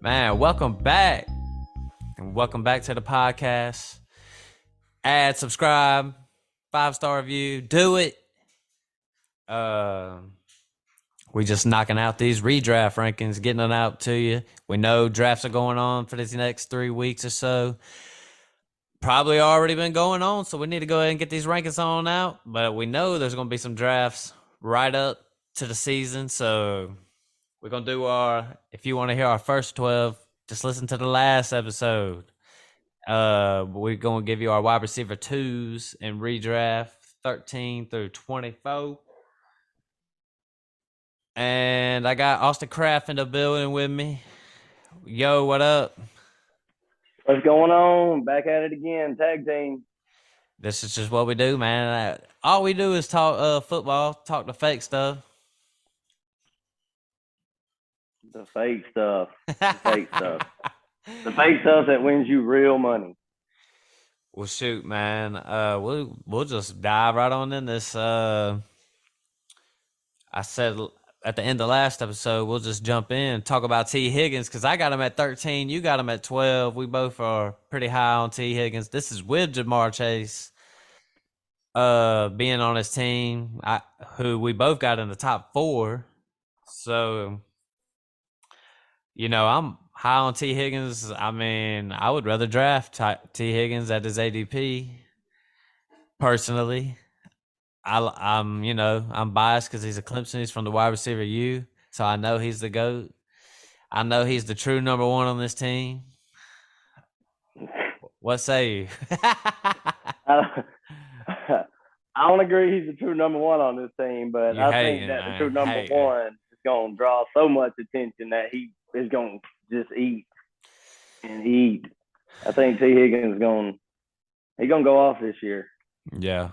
Man, welcome back. And welcome back to the podcast. Add, subscribe, 5-star review, do it. We just knocking out these redraft rankings, getting them out to you. We know drafts are going on for these next 3 weeks or so. Probably already been going on, so we need to go ahead and get these rankings on out. But we know there's going to be some drafts right up to the season, so we're going to do if you want to hear our first 12, just listen to the last episode. We're going to give you our wide receiver 2s in redraft 13 through 24. And I got Austin Craft in the building with me. Yo, what up? What's going on? Back at it again, tag team. This is just what we do, man. All we do is talk football, talk the fake stuff. The fake stuff. The fake stuff. The fake stuff that wins you real money. Well, shoot, man. We'll just dive right on in this. I said at the end of last episode, we'll just jump in and talk about T. Higgins because I got him at 13. You got him at 12. We both are pretty high on T. Higgins. This is with Jamar Chase being on his team, who we both got in the top 4. So, I'm high on T. Higgins. I mean, I would rather draft T. Higgins at his ADP. Personally, I'm biased because he's a Clemson. He's from the wide receiver U, so I know he's the GOAT. I know he's the true number 1 on this team. What say you? I don't agree he's the true number 1 on this team, but I think that the true number 1 is going to draw so much attention that he is going to just eat and eat. I think T. Higgins going to go off this year. Yeah.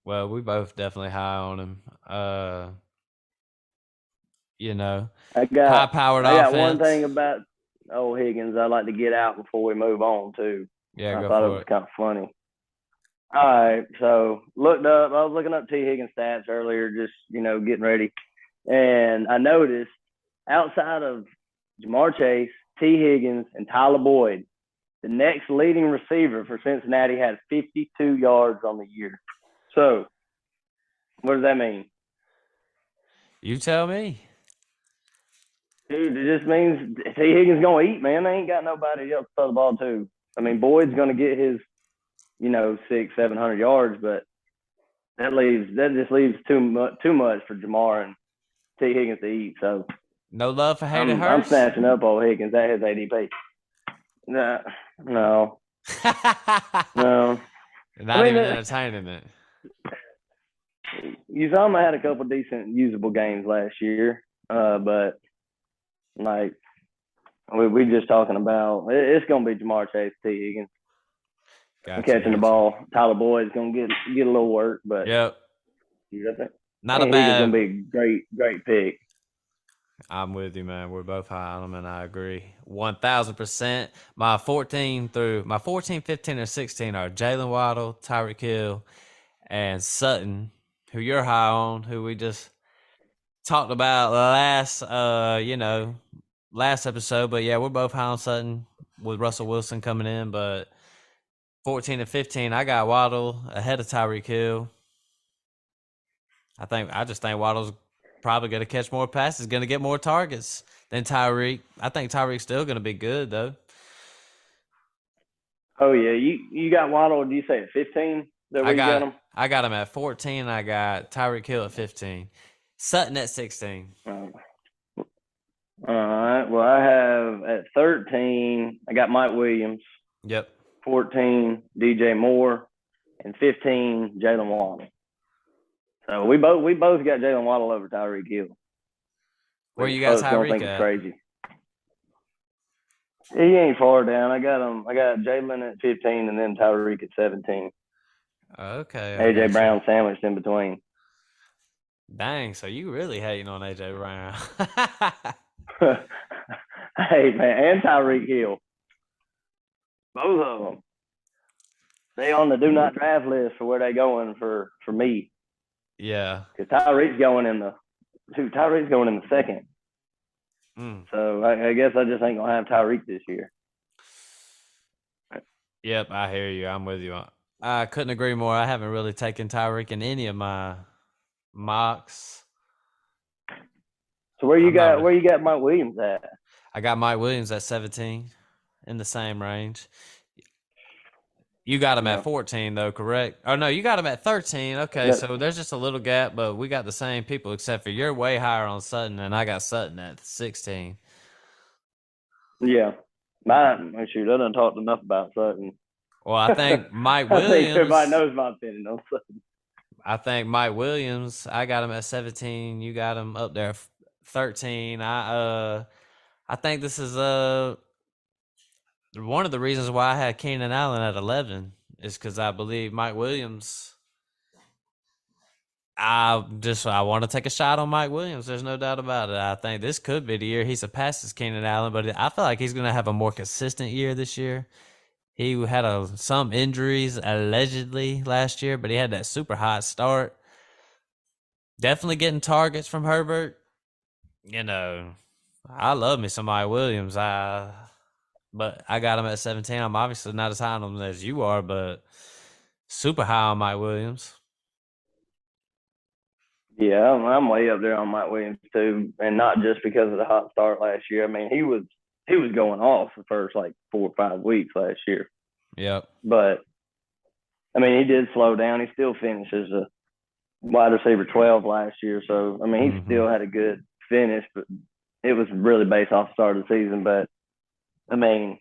Well, we both definitely high on him. High-powered offense. I got one thing about old Higgins I'd like to get out before we move on, too. Yeah, I thought it was kind of funny. All right, so I was looking up T. Higgins stats earlier, just, getting ready. And I noticed outside of Jamar Chase, T. Higgins, and Tyler Boyd, the next leading receiver for Cincinnati has 52 yards on the year. So, what does that mean? You tell me. Dude, it just means T. Higgins going to eat, man. They ain't got nobody else to throw the ball to. I mean, Boyd's going to get his, 600-700 yards, but that just leaves too much for Jamar and T. Higgins to eat. So, no love for Hayden Hurst? I'm snatching up old Higgins at his ADP. No. No. Not even entertaining it. You saw him. I had a couple decent usable games last year, but we just talking about it's going to be Jamar Chase, T. Higgins. Catching the ball. Tyler Boyd's going to get a little work, but yep. Not a bad. He's going to be a great pick. I'm with you, man. We're both high on him, and I agree 1,000%. My 14, 15, or 16 are Jalen Waddle, Tyreek Hill, and Sutton, who you're high on, who we just talked about last episode. But yeah, we're both high on Sutton with Russell Wilson coming in. But 14 and 15, I got Waddle ahead of Tyreek Hill. I just think Waddle's probably going to catch more passes, going to get more targets than Tyreek. I think Tyreek's still going to be good, though. Oh, yeah. You got Waddle, do you say at 15? I got him at 14. I got Tyreek Hill at 15. Sutton at 16. All right. Well, I have at 13, I got Mike Williams. Yep. 14, DJ Moore. And 15, Jalen Waddle. So we both got Jalen Waddle over Tyreek Hill. Where you got Tyreek think at? It's crazy. He ain't far down. I got Jalen at 15 and then Tyreek at 17. Okay. AJ Brown sandwiched in between. Dang, so you really hating on AJ Brown. Hey man, and Tyreek Hill, both of them. They on the do not draft list for where they going for me. Yeah. Because Tyreek's going in the second. Mm. So I guess I just ain't gonna have Tyreek this year. Yep, I hear you. I'm with you. I couldn't agree more. I haven't really taken Tyreek in any of my mocks. So where you I'm not. got where you got Mike Williams at? I got Mike Williams at 17 in the same range. You got him at Yeah. 14 though, correct? Oh no, you got him at 13. Okay, That, so there's just a little gap, but we got the same people except for you're way higher on Sutton, and I got Sutton at 16. yeah. My shoot, I done talked enough about Sutton. Well, I think Mike I think everybody Williams. knows my opinion on Sutton. I think Mike Williams. I got him at 17. You got him up there 13. I think this is one of the reasons why I had Keenan Allen at 11 is because I believe Mike Williams. I want to take a shot on Mike Williams. There's no doubt about it. I think this could be the year he surpasses Keenan Allen, but I feel like he's going to have a more consistent year this year. He had some injuries allegedly last year, but he had that super hot start. Definitely getting targets from Herbert. You know, I love me some Mike Williams. But I got him at 17. I'm obviously not as high on him as you are, but super high on Mike Williams. Yeah, I'm way up there on Mike Williams too, and not just because of the hot start last year. I mean, he was going off the first like 4 or 5 weeks last year, Yep. but I mean, he did slow down. He still finishes a wide receiver 12 last year, so I mean, he Mm-hmm. still had a good finish, but it was really based off the start of the season. But I mean,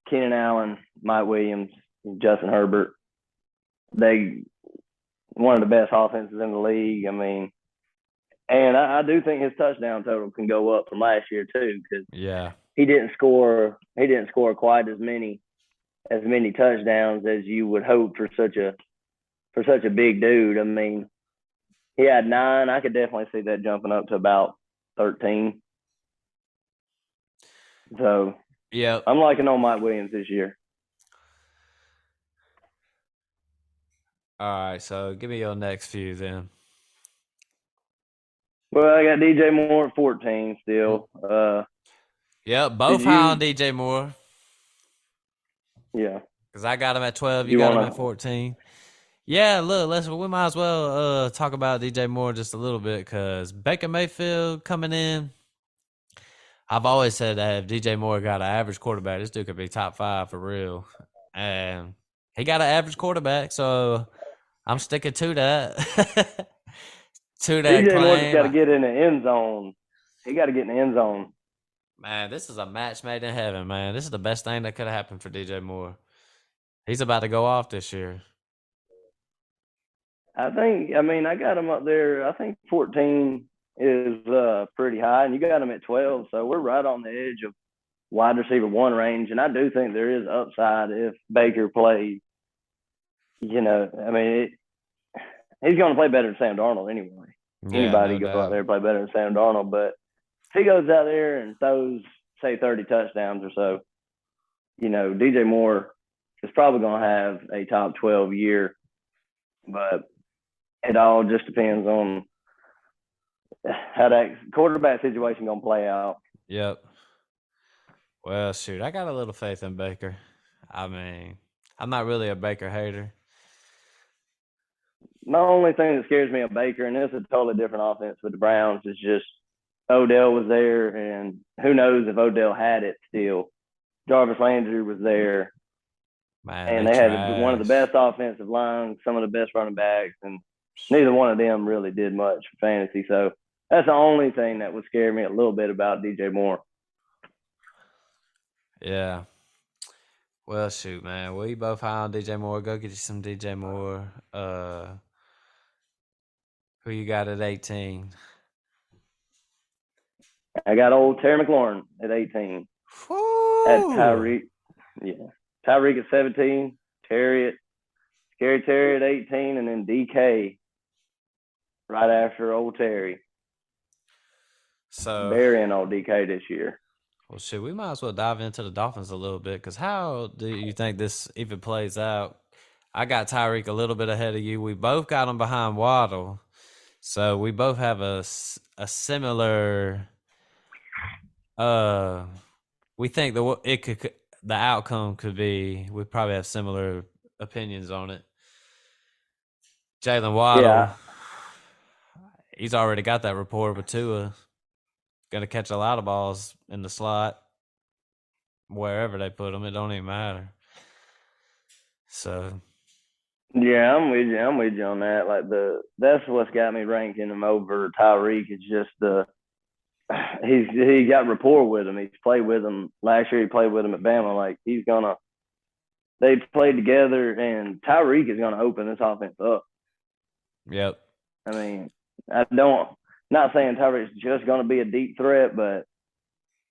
Keenan Allen, Mike Williams, Justin Herbert, they one of the best offenses in the league. I mean, and I do think his touchdown total can go up from last year too, because Yeah. he didn't score. He didn't score quite as many touchdowns as you would hope for such a big dude. I mean, he had 9. I could definitely see that jumping up to about 13. So Yep. I'm liking on Mike Williams this year. All right. So give me your next few then. Well, I got DJ Moore at 14 Mm. still. Yep. Did Both high on you? DJ Moore Yeah. because I got him at 12. You You got him want at to? 14. Yeah. Look, we might as well talk about DJ Moore just a little bit because Baker Mayfield coming in. I've always said that if DJ Moore got an average quarterback, this dude could be top 5 for real. And he got an average quarterback, so I'm sticking to that. To that DJ Moore just claim. got to get in the end zone. He got to get in the end zone. Man, this is a match made in heaven, man. This is the best thing that could have happened for DJ Moore. He's about to go off this year. I think. I mean, I got him up there. I think 14 is pretty high, and you got him at 12. So we're right on the edge of wide receiver 1 range, and I do think there is upside if Baker plays. I mean, he's going to play better than Sam Darnold anyway. Yeah, Anybody no go out doubt. there and play better than Sam Darnold, but if he goes out there and throws say 30 touchdowns or so, DJ Moore is probably going to have a top 12 year, but it all just depends on how that quarterback situation going to play out. Yep. Well, shoot, I got a little faith in Baker. I mean, I'm not really a Baker hater. My only thing that scares me of Baker, and this is a totally different offense with the Browns, is just Odell was there, and who knows if Odell had it still. Jarvis Landry was there, Man, and they they had one of the trash. best offensive lines, some of the best running backs, and neither one of them really did much for fantasy. So that's the only thing that would scare me a little bit about DJ Moore. Yeah. Well, shoot, man. We both high on DJ Moore. Go get you some DJ Moore. Who you got at 18? I got old Terry McLaurin at 18. At Whoo! Tyreek, yeah, Tyreek at 17. Terry at Scary Terry at 18, and then DK right after old Terry. So, burying old DK this year. well, shit, we might as well dive into the Dolphins a little bit because how do you think this even plays out? I got Tyreek a little bit ahead of you. We both got him behind Waddle. So we both have a similar. Uh, we think the outcome could be. We probably have similar opinions on it. Jalen Waddle, Yeah, he's already got that rapport with Tua. Going to catch a lot of balls in the slot wherever they put him. It don't even matter. So yeah, I'm with you. I'm with you on that. Like that's what's got me ranking him over Tyreek. It's just he got rapport with him. He's played with him last year. He played with him at Bama. Like they played together, and Tyreek is gonna open this offense up. yep, I mean, I don't. Not saying Tyreek's just gonna be a deep threat, but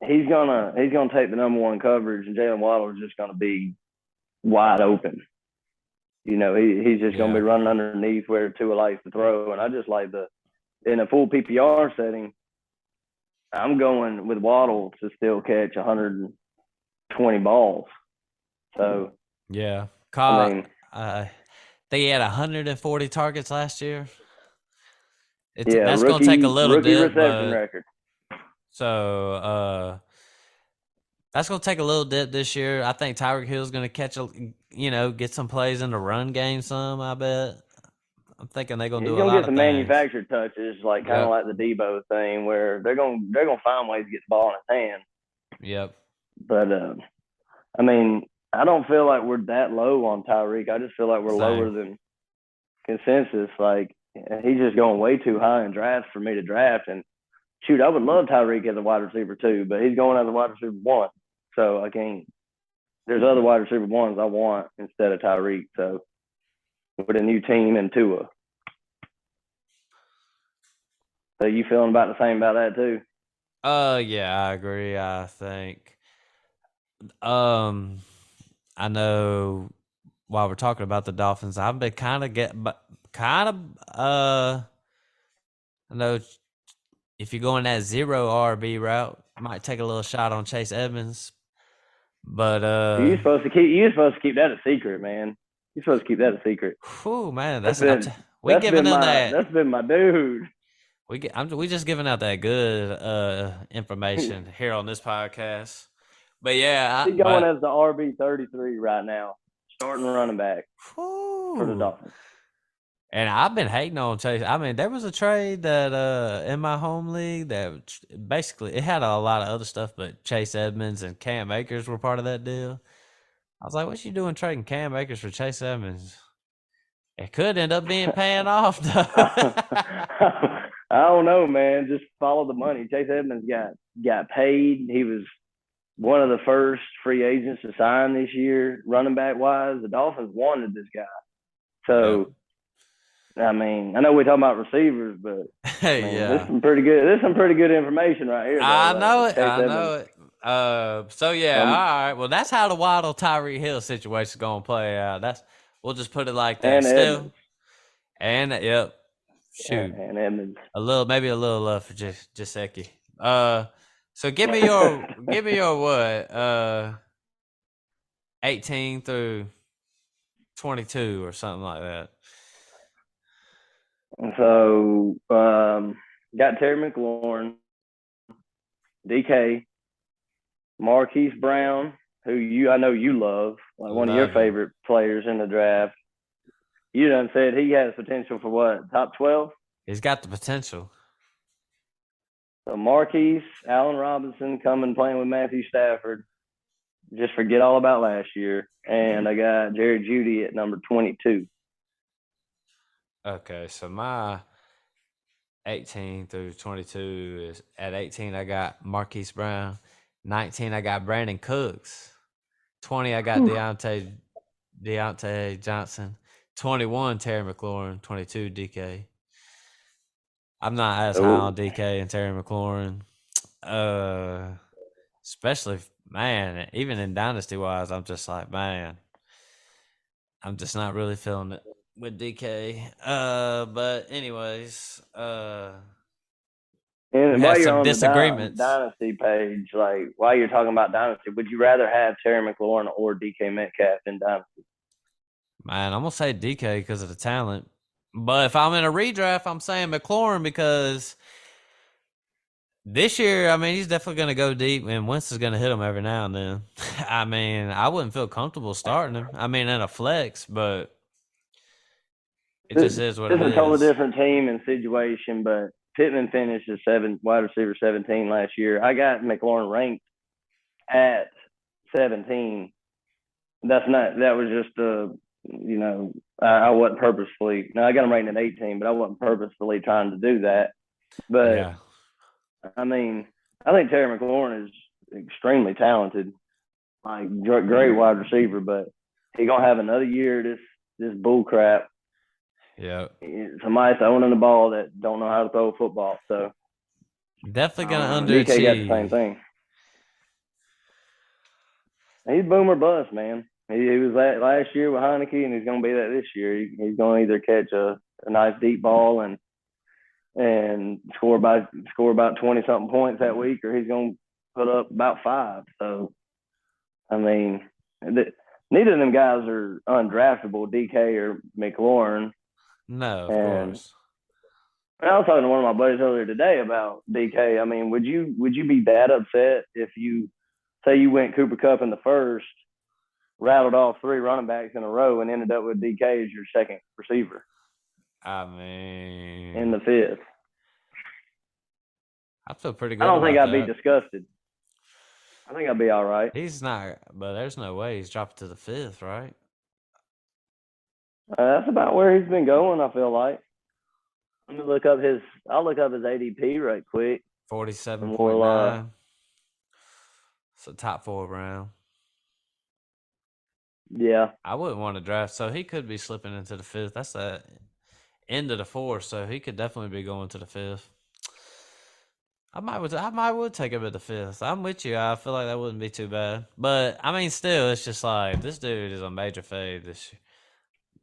he's gonna take the number one coverage, and Jalen Waddle is just gonna be wide open. He's just gonna be yeah, running underneath where Tua likes to throw, and I just like in a full PPR setting. I'm going with Waddle to still catch 120 balls. So yeah. I Caught. mean, They had 140 targets last year. yeah, That's gonna take a little rookie dip, reception but record. so that's gonna take a little dip this year. I think Tyreek Hill's gonna get some plays in the run game. Some, I bet. I'm thinking they're gonna He's do a gonna lot get of some things. manufactured touches, like kind of Yep, like the Debo thing, where they're gonna find ways to get the ball in his hand. yep. But I mean, I don't feel like we're that low on Tyreek. I just feel like we're lower Same. than consensus. Like he's just going way too high in drafts for me to draft. And shoot, I would love Tyreek as a wide receiver too, but he's going as a wide receiver one, so I can't. There's other wide receiver ones I want instead of Tyreek. So with a new team and Tua. So you feeling about the same about that too? Yeah, I agree. I think. Um, I know. While we're talking about the Dolphins, I've been I know if you're going that zero RB route, might take a little shot on Chase Edmonds, but You're supposed to keep that a secret, man. You're supposed to keep that a secret. whew, man, That's been we giving them that. that's been my dude. We just giving out that good information here on this podcast. But yeah, He's going as the RB 33 right now, starting running back for the whew. Dolphins. And I've been hating on Chase. I mean, there was a trade that in my home league that basically it had a lot of other stuff, but Chase Edmonds and Cam Akers were part of that deal. I was like, "What you doing trading Cam Akers for Chase Edmonds?" It could end up being paying off though. I don't know, man. Just follow the money. Chase Edmonds got paid. He was one of the first free agents to sign this year, running back wise. The Dolphins wanted this guy. Yep. So I mean, I know we're talking about receivers, but I mean, Yeah. this is some pretty good information right here, though. I know Like it. Chase I Edmonds. know it. So yeah, all right. Well, that's how the Waddle Tyree Hill situation is gonna play out. We'll just put it like that. And Still, Edmonds. and yep. Shoot, And Edmonds. maybe a little love for Jaceki. So give me your what? 18 through 22 or something like that. So got Terry McLaurin, DK, Marquise Brown, who I know you love, like one of your Love him. favorite players in the draft. You done said he has potential for what, top 12? He's got the potential. So Marquise, Allen Robinson coming playing with Matthew Stafford. Just forget all about last year. And I got Jerry Judy at number 22. Okay, so my 18 through 22 is at 18. I got Marquise Brown. 19, I got Brandon Cooks. 20, I got Whew. Deontay Johnson. 21, Terry McLaurin. 22, DK. I'm not as high on Oh, DK and Terry McLaurin. Especially, man, even in dynasty wise, I'm just like, man, I'm just not really feeling it with DK. But anyways, And We had while you're some on the disagreements. dynasty page, like while you're talking about dynasty, would you rather have Terry McLaurin or DK Metcalf in dynasty? Man, I'm gonna say DK because of the talent. But if I'm in a redraft, I'm saying McLaurin because this year, I mean, he's definitely gonna go deep, and Wentz is gonna hit him every now and then. I mean, I wouldn't feel comfortable starting him. I mean, in a flex, but it This just is what is it a totally is. different team and situation, but Pittman finished as wide receiver 17 last year. I got McLaurin ranked at 17. That was just I wasn't purposefully. No, I got him ranked at 18, but I wasn't purposefully trying to do that. But Yeah, I mean, I think Terry McLaurin is extremely talented, like great wide receiver, but he gonna have another year of this bull crap. yeah. Somebody throwing the ball that don't know how to throw a football. So Definitely I don't gonna know. DK got the same underachieve. thing. He's boomer bust, man. He was last year with Heineke, and he's going to be that this year. He's going to either catch a nice deep ball and score about 20 something points that week, or he's going to put up about 5. So I mean, neither of them guys are undraftable, DK or McLaurin. No, of And course. I was talking to one of my buddies earlier today about DK. I mean, would you be that upset if you say you went Cooper Kupp in the first, rattled off 3 running backs in a row, and ended up with DK as your second receiver I in mean, the fifth? I feel pretty I good don't think about I'd be that. disgusted. I think I'd be all right. He's not, but there's no way he's dropping to the fifth, right? That's about where he's been going. I feel like. Let me look up his. I'll look up his ADP right quick, and we'll. 47.9. It's a top 4 round. Yeah, I wouldn't want to draft, so he could be slipping into the fifth. That's the end of the fourth, so he could definitely be going to the fifth. I might would take him at the fifth. I'm with you. I feel like that wouldn't be too bad. But I mean, still, it's just like this dude is a major fade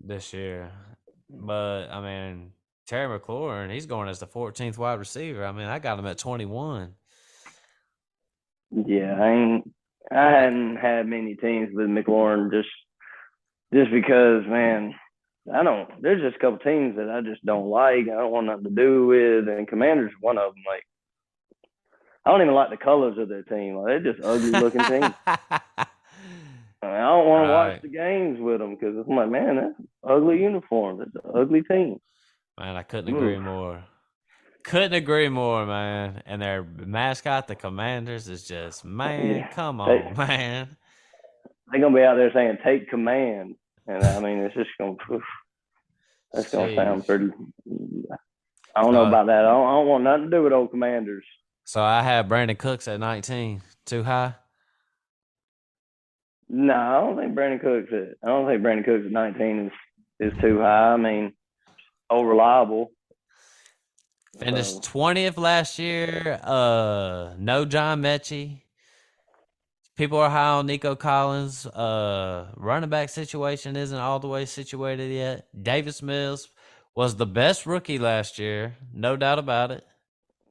this year. But I mean, Terry McLaurin, he's going as the 14th wide receiver. I mean, I got him at 21. yeah. I hadn't had many teams with McLaurin just because, man. I don't. There's just a couple teams that I just don't like. I don't want nothing to do with, and Commanders one of them. Like I don't even like the colors of their team. Like, they're just ugly looking teams. I don't want to watch Right. the games with them because I'm like, man, that's ugly uniforms. It's an ugly team. Man, I couldn't Oof. agree more. Couldn't agree more, man. And their mascot, the Commanders, is just, man, Yeah, come they on, man. they're gonna be out there saying "take command," and I mean, it's just gonna. Oof, that's gonna sound Sheesh. pretty. I don't know So, about that. I don't want nothing to do with old Commanders. so I had Brandon Cooks at 19. Too high? No, I don't think Brandon Cooks. I don't think Brandon Cooks at 19 is too high. I mean, old reliable. Finished So 20th last year. No John Mechie. People are high on Nico Collins. Running back situation isn't all the way situated yet. Davis Mills was the best rookie last year, no doubt about it.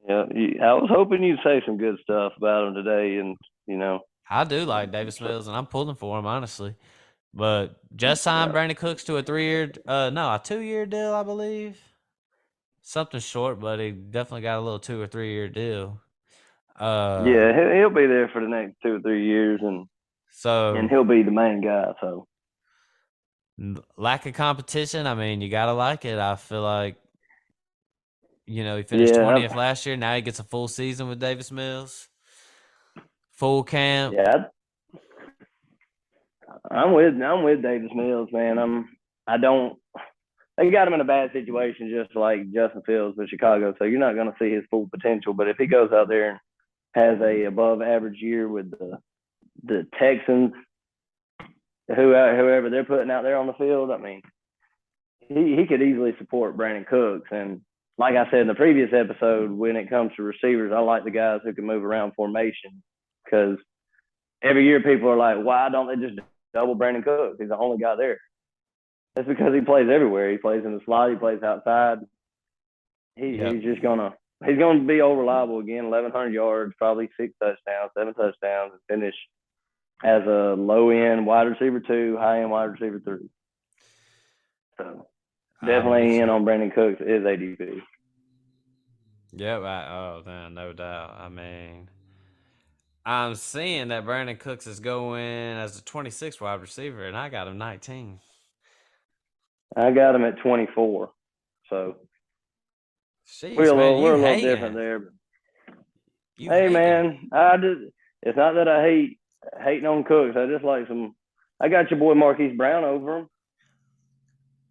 yeah, I was hoping you'd say some good stuff about him today, and you know, I do like Davis so, Mills, and I'm pulling for him honestly. But just signed yeah, Brandon Cooks to a 3 year, no, a 2 year deal, I believe. Something short, but he definitely got a little 2 or 3 year deal. Uh, yeah, he'll be there for the next 2 or 3 years, and so he'll be the main guy. So lack of competition. I mean, you gotta like it. I feel like he finished yeah, 20th last year. Now he gets a full season with Davis Mills, full camp. yeah, I'm with Davis Mills, man. I don't. They got him in a bad situation, just like Justin Fields with Chicago. So you're not going to see his full potential. But if he goes out there and has a above average year with the Texans, whoever they're putting out there on the field, I mean, he could easily support Brandon Cooks. And like I said in the previous episode, when it comes to receivers, I like the guys who can move around formation because every year people are like, why don't they just double Brandon Cooks? He's the only guy there. That's because he plays everywhere. He plays in the slot. He plays outside. Yep. He's just gonna. he's going to be all reliable again. 1,100 yards, probably 6 touchdowns, 7 touchdowns, and finish as a low end wide receiver 2, high end wide receiver 3. So I'm with definitely in you. on Brandon Cooks is ADP. Yep. Oh, man, no doubt. I mean, I'm seeing that Brandon Cooks is going as the 26th wide receiver, and I got him 19. I got him at 24. So Jeez, man, we're you a little different hating. there. You Hey hating. man, it's not that I hating on Cooks. I just like some. I got your boy Marquise Brown over him.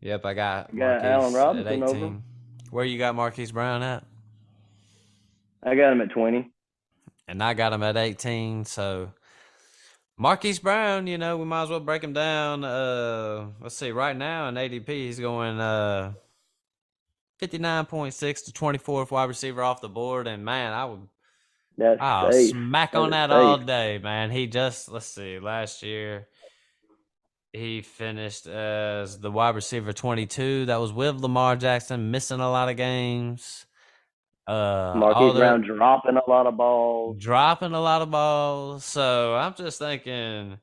Yep, I got I got Allen Marquise at Robinson over him. 18. Where you got Marquise Brown at? I got him at 20. And I got him at 18. So Marquise Brown, we might as well break him down. Let's see, right now in ADP, he's going 59.6 to 24th wide receiver off the board. And man, That's I'll safe. smack That on is that all safe. day, man. Let's see, last year he finished as the wide receiver 22. That was with Lamar Jackson, missing a lot of games. All Marquise the Brown dropping a lot of balls. dropping a lot of balls. So I'm just thinking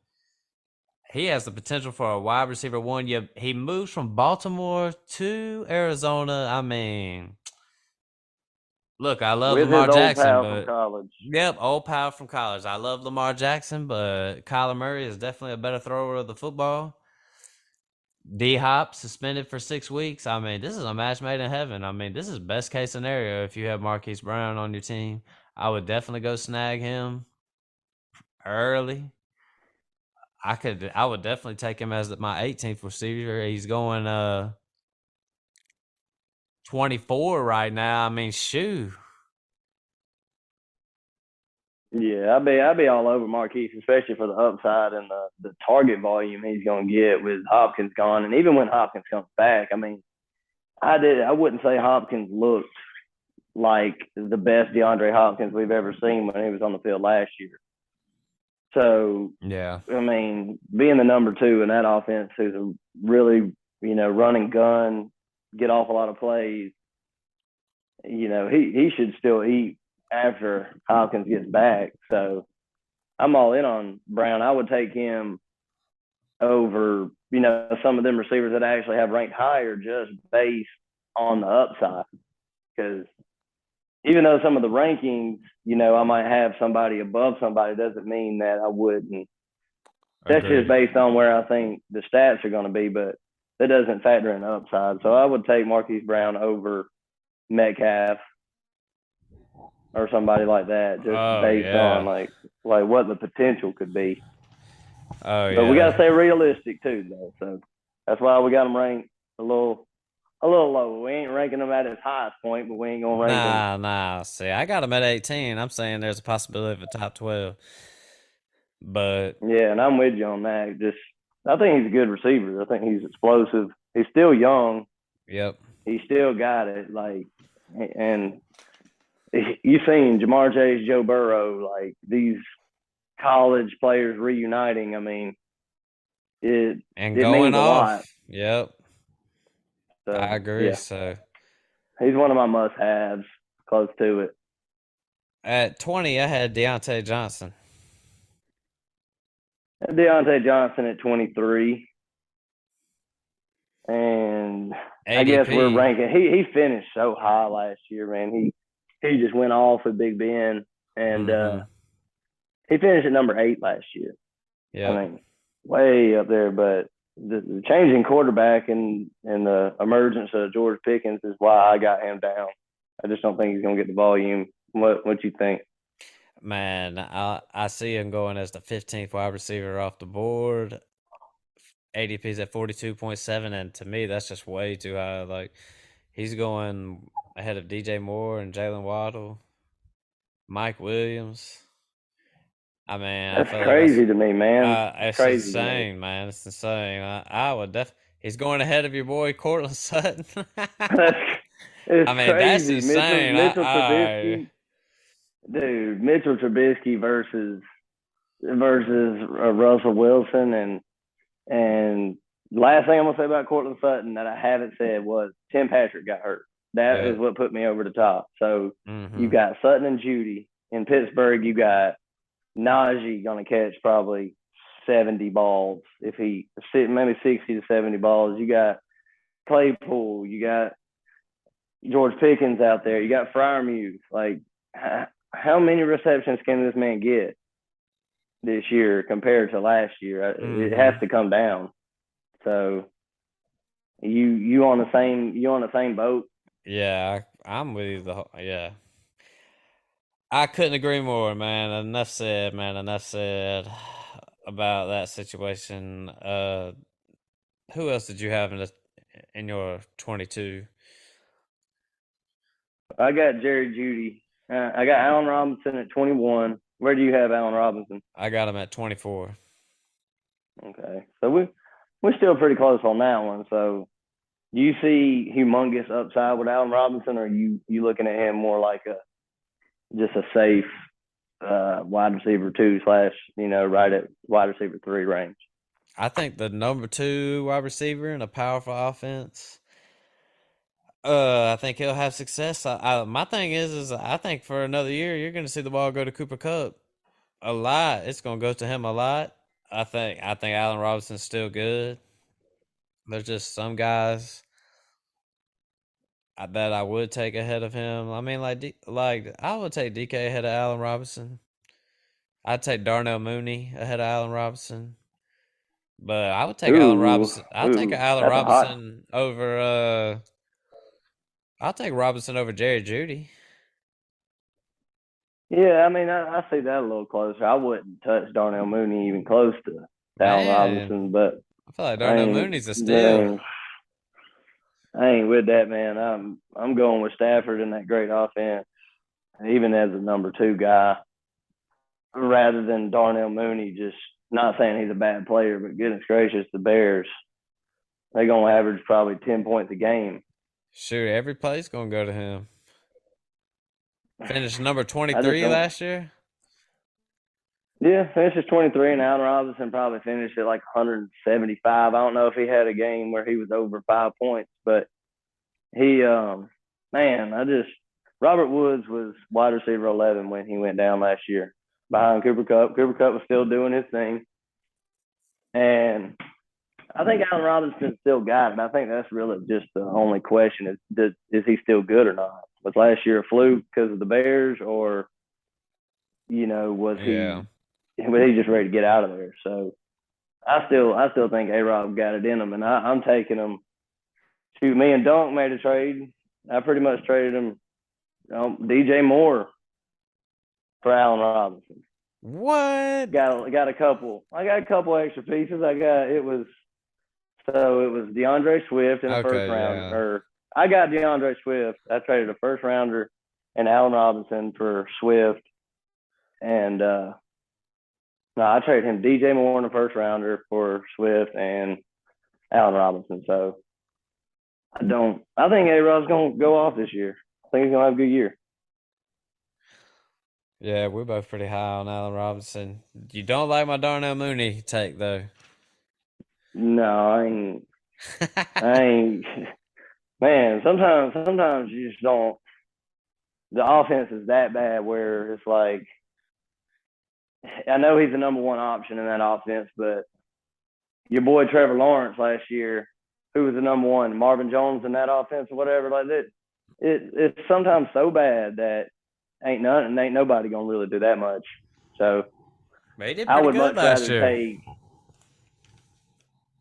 he has the potential for a wide receiver 1. He moves from Baltimore to Arizona. I mean, look, I love With his Lamar old Jackson, pal from but college. yep, old pal from college. I love Lamar Jackson, but Kyler Murray is definitely a better thrower of the football. D Hop suspended for 6 weeks. I mean, this is a match made in heaven. I mean, this is best case scenario if you have Marquise Brown on your team. I would definitely go snag him early. I would definitely take him as my 18th receiver. He's going 24 right now. I mean, shoo. Yeah, I'd be all over Marquise, especially for the upside and the target volume he's going to get with Hopkins gone. And even when Hopkins comes back, I mean, I wouldn't say Hopkins looked like the best DeAndre Hopkins we've ever seen when he was on the field last year. So, Yeah. I mean, being the number 2 in that offense who's a really, run and gun, get off a lot of plays, he should still eat after Hopkins gets back. So I'm all in on Brown. I would take him over, some of them receivers that I actually have ranked higher just based on the upside. Because even though some of the rankings, I might have somebody above somebody, doesn't mean that I wouldn't. That's just Agreed. based on where I think the stats are going to be, but that doesn't factor in the upside. So I would take Marquise Brown over Metcalf or somebody like that, just Oh, based on yeah. like what the potential could be. Oh, But we got to yeah. stay realistic too, though. So that's why we got them ranked a little low. We ain't ranking them at his highest point, but we ain't gonna rank them. Nah. See, I got him at 18. I'm saying there's a possibility of a top 12. But, Yeah, and I'm with you on that. Just I think he's a good receiver. I think he's explosive. He's still young. yep. He still got it. And you seen Jamar Chase, Joe Burrow, like these college players reuniting. I mean, it And it going means a lot. off. Yep. I So agree. yeah, So he's one of my must-haves. Close to it. at 20, I had Deontay Johnson. Deontay Johnson at 23, and I guess we're ADP. ranking. He finished so high last year, man. He just went off with Big Ben, and Mm-hmm. he finished at number 8 last year. I Yep. mean, way up there. But the changing quarterback and the emergence of George Pickens is why I got him down. I just don't think he's gonna get the volume. What you think? Man, I see him going as the 15th wide receiver off the board. ADP's at 42.7, and to me, that's just way too high. Like, he's going ahead of DJ Moore and Jalen Waddle, Mike Williams. I mean, I That's feel like crazy to me, man. It's it's crazy to me. insane, man. It's insane. I would he's going ahead of your boy Cortland Sutton. That's it's I mean, that's crazy. Mitchell insane. Mitchell Trubisky, dude. Mitchell Trubisky versus Russell Wilson and last thing I'm gonna say about Cortland Sutton that I haven't said was Tim Patrick got hurt. That Yeah. is what put me over the top. So you Mm-hmm. got Sutton and Judy in Pittsburgh. You got Najee going to catch probably 70 balls if he maybe 60 to 70 balls. You got Claypool. You got George Pickens out there. You got Fryermuth. Like, how many receptions can this man get this year compared to last year? It has Mm-hmm. to come down. So you on the same boat. Yeah, I'm with you. Yeah, I couldn't agree more, man. Enough said, man. Enough said about that situation. Who else did you have in your 22? I got Jerry Judy. I got Allen Robinson at 21. Where do you have Allen Robinson? I got him at 24. Okay, so we're still pretty close on that one. So do you see humongous upside with Allen Robinson, or are you looking at him more like a just a safe wide receiver two slash right at wide receiver three range? I think the number two wide receiver in a powerful offense. I think he'll have success. My thing is I think for another year you're going to see the ball go to Cooper Cup a lot. It's going to go to him a lot. I think Allen Robinson's still good. There's just some guys that I would take ahead of him. I mean, like I would take DK ahead of Allen Robinson. I'd take Darnell Mooney ahead of Allen Robinson. But I would take Allen Ooh, Robinson. I'll take ooh, Allen that's a hot. Robinson over. I'll take Robinson over Jerry Judy. Yeah, I mean, I see that a little closer. I wouldn't touch Darnell Mooney even close to Allen Man, Robinson, but I feel like I Darnell ain't, Mooney's a I steal. ain't, I ain't with that, man. I'm going with Stafford in that great offense, even as a number two guy, rather than Darnell Mooney. Just not saying he's a bad player, but goodness gracious, the Bears, they're gonna average probably 10 points a game. Shoot, every play's gonna go to him. Finished number I just 23 don't. last year. Yeah, finishes 23, and Allen Robinson probably finished at like 175. I don't know if he had a game where he was over 5 points, but he, man, Robert Woods was wide receiver 11 when he went down last year behind Cooper Cup. Cooper Cup was still doing his thing, and I think Allen Robinson still got it. I think that's really just the only question is he still good or not? Was last year a fluke because of the Bears, or was Yeah. he just ready to get out of there? So I still think A Rob got it in him, and I'm taking him. Shoot, me and Dunk made a trade. I pretty much traded him DJ Moore for Allen Robinson. What? Got a couple. I got a couple extra pieces. It was DeAndre Swift in the first Okay, round, yeah. or I got DeAndre Swift. I traded a first rounder and Allen Robinson for Swift, and no, I traded him DJ Moore in the first rounder for Swift and Allen Robinson. So I think A Rod's gonna go off this year. I think he's gonna have a good year. Yeah, we're both pretty high on Allen Robinson. You don't like my Darnell Mooney take though. No, I ain't. I ain't. Man, sometimes you just don't. The offense is that bad where it's like I know he's the number one option in that offense, but your boy Trevor Lawrence last year, who was the number one, Marvin Jones in that offense or whatever, like that. It's sometimes so bad that ain't nobody gonna really do that much. So But he did I pretty would good much last rather year. take.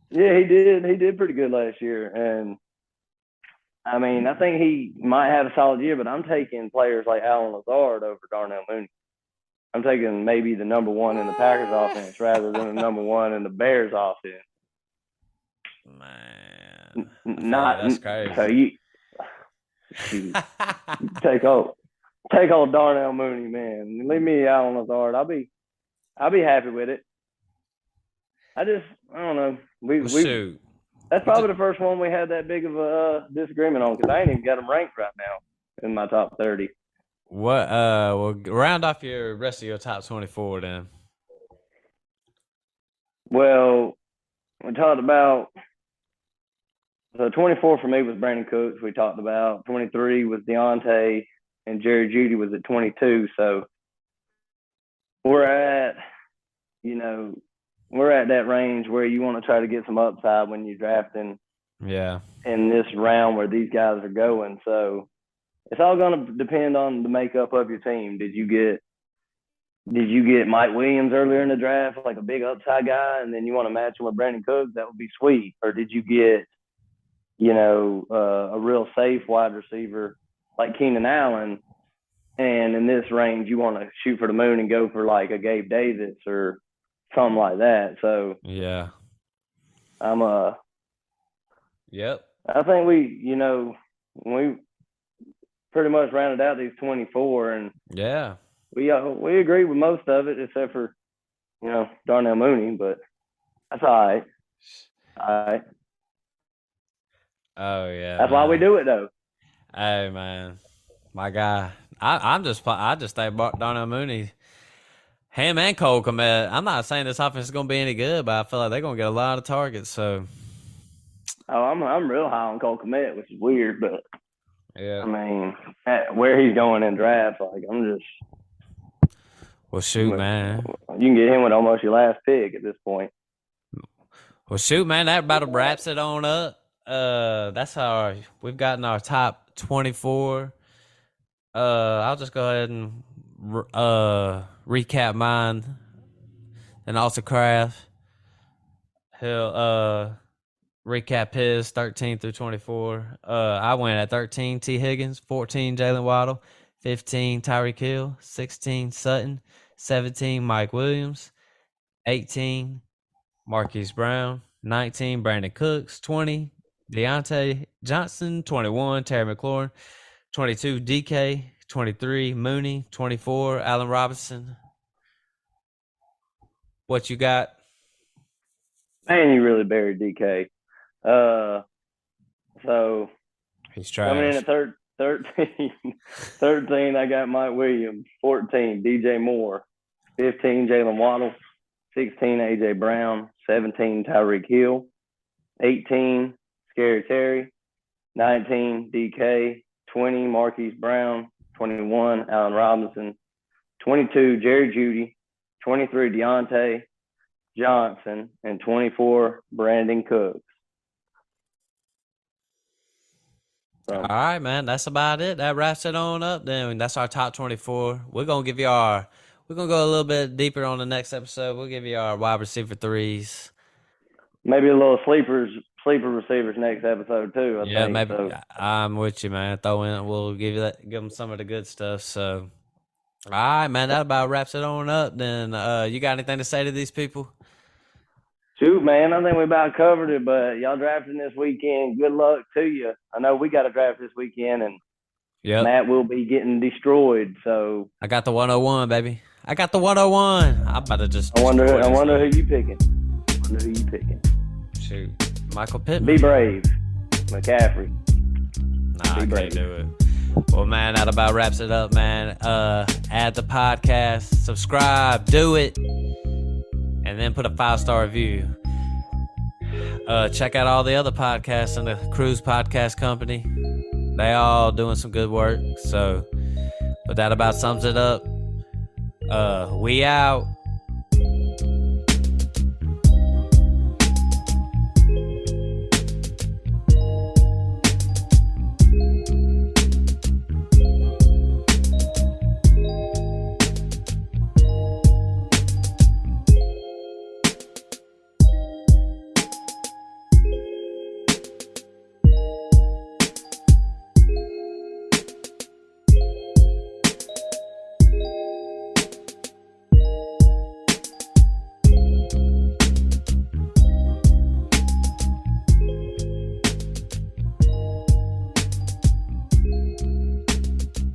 Yeah, he did pretty good last year, and I mean I think he might have a solid year, but I'm taking players like Alan Lazard over Darnell Mooney. I'm taking maybe the number one in the Packers What? offense rather than the number one in the Bears offense. Man, I feel like Not that's so crazy. you shoot take old Darnell Mooney, man. Leave me Alan Lazard. I'll be happy with it. I don't know. Well, We shoot. That's We'll just, probably the first one we had that big of a disagreement on because I ain't even got them ranked right now in my top 30. what? Well, round off your rest of your top 24 then. Well, we talked about So 24 for me was Brandon Cooks. We talked about 23 was Deontay, and Jerry Jeudy was at 22. So we're at, we're at that range where you want to try to get some upside when you're drafting. Yeah. In this round where these guys are going. So it's all going to depend on the makeup of your team. Did you get Mike Williams earlier in the draft, like a big upside guy, and then you want to match him with Brandon Cooks? That would be sweet. Or did you get, a real safe wide receiver like Keenan Allen, and in this range you want to shoot for the moon and go for like a Gabe Davis or something like that? So yeah, Yep. I think we pretty much rounded out these 24, and yeah, we agree with most of it except for Darnell Mooney, but that's all right. All right. Oh yeah. That's why we do it though. Hey man, my guy. I just think Darnell Mooney, him and Cole Kmet. I'm not saying this offense is going to be any good, but I feel like they're going to get a lot of targets. So. Oh, I'm real high on Cole Kmet, which is weird, but yeah, I mean, where he's going in drafts, like I'm just. Well, shoot, man. You can get him with almost your last pick at this point. Well, shoot, man. That about wraps it on up. That's we've gotten our top 24. I'll just go ahead and recap mine. And Austin Craft. He'll recap his 13 through 24. I went at 13 T. Higgins, 14 Jalen Waddle, 15 Tyreek Hill, 16 Sutton, 17 Mike Williams, 18 Marquise Brown, 19 Brandon Cooks, 20 Deontay Johnson, 21 Terry McLaurin, 22 DK, 23 Mooney, 24 Allen Robinson. What you got? Man, you really buried DK. So he's trash. Coming in at 13, I got Mike Williams, 14 DJ Moore, 15 Jalen Waddle, 16 AJ Brown, 17 Tyreek Hill, 18 Scary Terry, 19 DK, 20 Marquise Brown, 21 Allen Robinson, 22 Jerry Jeudy, 23 Deontay Johnson, and 24 Brandon Cooks. All right, man. That's about it. That wraps it on up. Then that's our top 24. We're gonna go a little bit deeper on the next episode. We'll give you our wide receiver threes. Maybe a little sleeper receivers next episode too. I think, maybe. So. I'm with you, man. We'll give them some of the good stuff. So, all right, man. That about wraps it on up. Then, you got anything to say to these people? Shoot, man, I think we about covered it, but y'all drafting this weekend. Good luck to you. I know we got a draft this weekend, and Matt will be getting destroyed. So I got the 101, baby. I got the 101. I'm about to just. I wonder who you picking. Shoot, Michael Pittman. Be brave, McCaffrey. Nah, I can't do it. Well, man, that about wraps it up, man. Add the podcast, subscribe, do it. And then put a 5-star review. Check out all the other podcasts in the Cruise Podcast Company. They all doing some good work. So, but that about sums it up. We out.